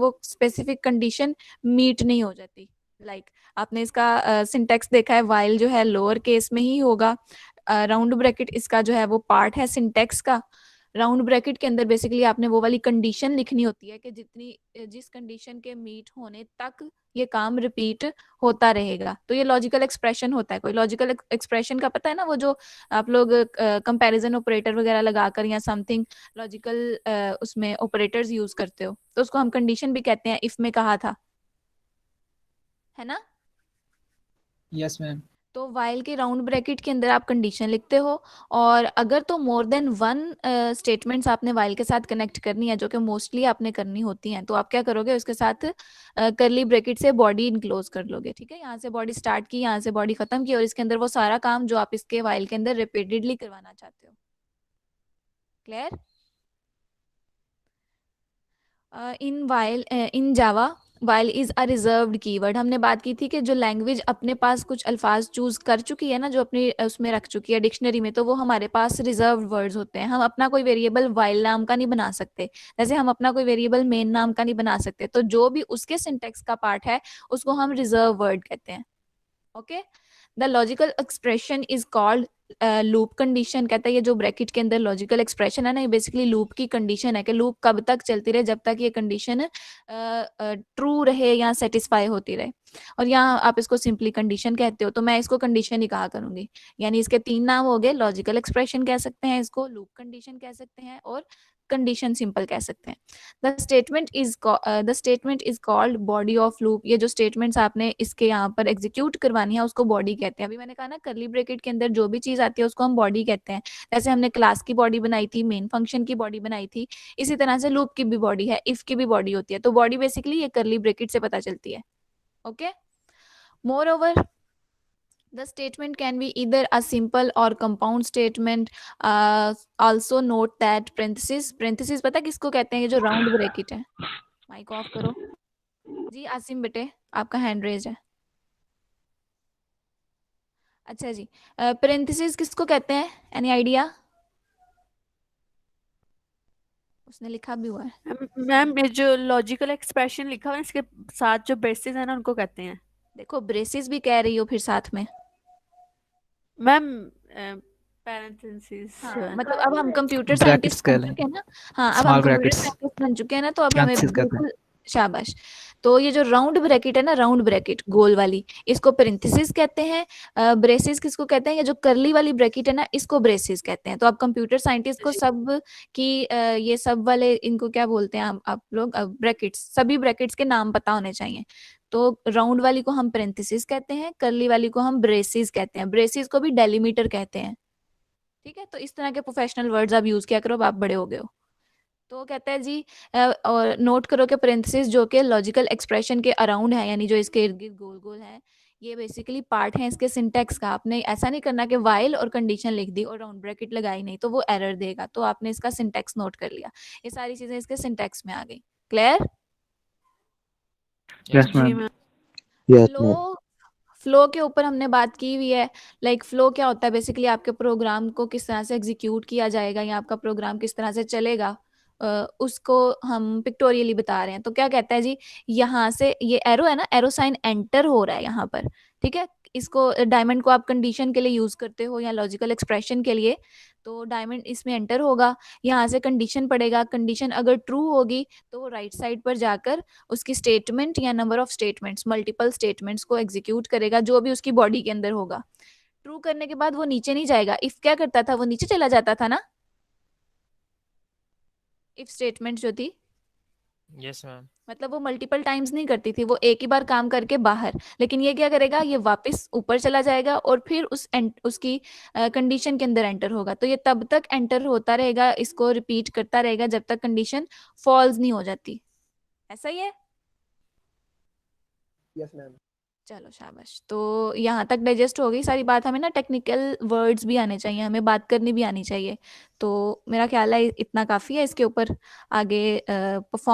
वो specific condition meet नहीं हो जाती। आपने इसका सिंटेक्स देखा है, वाइल जो है लोअर केस में ही होगा, राउंड ब्रैकेट इसका जो है वो पार्ट है सिंटेक्स का। राउंड ब्रैकेट के अंदर बेसिकली आपने वो वाली कंडीशन लिखनी होती है कि जिस कंडीशन के मीट होने तक ये काम रिपीट होता रहेगा। तो ये लॉजिकल एक्सप्रेशन होता है। कोई लॉजिकल एक्सप्रेशन का पता है ना, वो जो आप लोग कंपैरिजन ऑपरेटर वगैरह लगाकर या समथिंग लॉजिकल उसमें ऑपरेटर्स यूज करते हो, तो उसको हम कंडीशन भी कहते हैं, इफ में कहा था, है ना। Yes ma'am. तो वाइल के राउंड ब्रैकेट के अंदर आप कंडीशन लिखते हो, और अगर तो मोर देन वन स्टेटमेंट्स आपने वाइल के साथ कनेक्ट करनी है, जो कि मोस्टली आपने करनी होती हैं, तो आप क्या करोगे, उसके साथ करली ब्रैकेट से बॉडी इनक्लोज कर लोगे। ठीक है, यहाँ से बॉडी स्टार्ट की, यहाँ से बॉडी खत्म की, और इसके अंदर वो सारा काम जो आप इसके वाइल के अंदर रिपीटेडली करवाना चाहते हो। Clear. In Java while is a reserved keyword. हमने बात की थी कि जो लैंग्वेज अपने पास कुछ अल्फाज चूज कर चुकी है ना, जो अपनी उसमें रख चुकी है डिक्शनरी में, तो वो हमारे पास रिजर्व्ड वर्ड्स होते हैं। हम अपना कोई वेरिएबल वाइल नाम का नहीं बना सकते, जैसे हम अपना कोई वेरिएबल मेन नाम का नहीं बना सकते। तो जो भी उसके सिंटेक्स का पार्ट है उसको हम रिजर्व वर्ड कहते हैं। Okay, the logical expression is called loop condition. कहता है ये जो ब्रैकेट के अंदर लॉजिकल एक्सप्रेशन है ना, ये बेसिकली लूप की कंडीशन है कि लूप कब तक चलती रहे, जब तक ये कंडीशन ट्रू रहे या सेटिस्फाई होती रहे। और यहाँ आप इसको सिंपली कंडीशन कहते हो, तो मैं इसको कंडीशन ही कहा करूंगी। यानी इसके तीन नाम हो गए, लॉजिकल एक्सप्रेशन कह सकते हैं इसको, लूप कंडीशन कह सकते हैं, और कंडीशन सिंपल कह सकते हैं। The statement is called body of loop. ये जो स्टेटमेंट्स आपने इसके यहाँ पर एग्जीक्यूट करवानी है उसको बॉडी कहते हैं। अभी मैंने कहा ना, करली ब्रैकेट के अंदर जो भी चीज आती है उसको हम बॉडी कहते हैं। जैसे हमने क्लास की बॉडी बनाई थी, मेन फंक्शन की बॉडी बनाई थी, इसी तरह से लूप की भी बॉडी है, इफ की भी बॉडी होती है। तो बॉडी बेसिकली ये करली ब्रैकेट से पता चलती है। Okay, more over the statement can be either a simple or compound statement. Also note that parenthesis पता है किसको कहते हैं, ये जो राउंड ब्रैकेट है। माइक ऑफ करो जी, आसिम बेटे, आपका हैंड रेज है। अच्छा जी, पेरेंथेसिस किसको कहते हैं, एनी आइडिया। उसने लिखा भी हुआ है। मैम ये जो लॉजिकल एक्सप्रेशन लिखा हुआ है इसके साथ जो ब्रेसेस है ना उनको कहते हैं। देखो ब्रेसिस भी कह रही हो फिर साथ में। Ma'am parenthesis. हाँ, मतलब अब हम कंप्यूटर ब्रैकेट्स साइंटिस्ट बन कह लें, चुके हैं ना। हाँ, अब हम स्मॉल कंप्यूटर ब्रैकेट्स, साइंटिस्ट बन चुके हैं ना, तो अब हमें पैरेंथेसिस कहते हैं। बिल्कुल शाबाश। तो ये जो राउंड ब्रैकेट है ना, राउंड ब्रैकेट गोल वाली, इसको पेरेंथेसिस कहते हैं। ब्रेसिस किसको कहते हैं, ये जो करली वाली ब्रैकेट है ना, इसको ब्रेसिस कहते हैं। तो अब कंप्यूटर साइंटिस्ट को सब की ये सब वाले इनको क्या बोलते हैं आप लोग, ब्रैकेट्स, सभी ब्रैकेट्स के नाम पता होने चाहिए। तो राउंड वाली को हम पेरेंथेसिस कहते हैं, करली वाली को हम ब्रेसिस कहते हैं, ब्रेसिस को भी डेलीमीटर कहते हैं। ठीक है, तो इस तरह के प्रोफेशनल वर्ड्स आप यूज किया करो, अब आप बड़े हो गए हो। तो कहता है जी, और नोट करो कि पेरेंथेसिस जो कि लॉजिकल एक्सप्रेशन के अराउंड है, यानी जो इसके इर्द गिर्द गोल गोल है, ये बेसिकली पार्ट है इसके सिंटेक्स का। आपने ऐसा नहीं करना कि वाइल और कंडीशन लिख दी और राउंड ब्रैकेट लगाई नहीं, तो वो एरर देगा। तो आपने इसका सिंटेक्स नोट कर लिया, ये सारी चीजें इसके सिंटेक्स में आ गई। क्लियर। यस जी मैम। मैम। फ्लो, फ्लो के ऊपर हमने बात की हुई है। फ्लो क्या होता है, बेसिकली आपके प्रोग्राम को किस तरह से एग्जीक्यूट किया जाएगा या आपका प्रोग्राम किस तरह से चलेगा, उसको हम पिक्टोरियली बता रहे हैं। तो क्या कहता है जी, यहाँ से ये एरो है ना, एरो साइन एंटर हो रहा है यहाँ पर। ठीक है, इसको डायमंड को आप कंडीशन के लिए यूज करते हो या लॉजिकल एक्सप्रेशन के लिए, तो डायमंड इसमें एंटर होगा, यहाँ से कंडीशन पड़ेगा। कंडीशन अगर ट्रू होगी तो वो राइट साइड पर जाकर उसकी स्टेटमेंट या number of statements, multiple statements को एग्जीक्यूट करेगा, जो भी उसकी बॉडी के अंदर होगा। ट्रू करने के बाद वो नीचे नहीं जाएगा। इफ क्या करता था, वो नीचे चला जाता था ना, इफ स्टेटमेंट जो थी, यस मैम। मतलब वो मल्टीपल टाइम्स नहीं करती थी, वो एक ही बार काम करके बाहर। लेकिन ये क्या करेगा, ये वापस ऊपर चला जाएगा और फिर उसकी कंडीशन के अंदर एंटर होगा। तो ये तब तक एंटर होता रहेगा, इसको रिपीट करता रहेगा जब तक कंडीशन फॉल्स नहीं हो जाती। ऐसा ही है। Yes ma'am. चलो शाबाश। तो यहाँ तक डाइजेस्ट हो गई सारी बात। हमें ना टेक्निकल वर्ड्स भी आने चाहिए, हमें बात करनी भी आनी चाहिए। तो मेरा ख्याल है इतना काफ़ी है, इसके ऊपर आगे परफॉर्म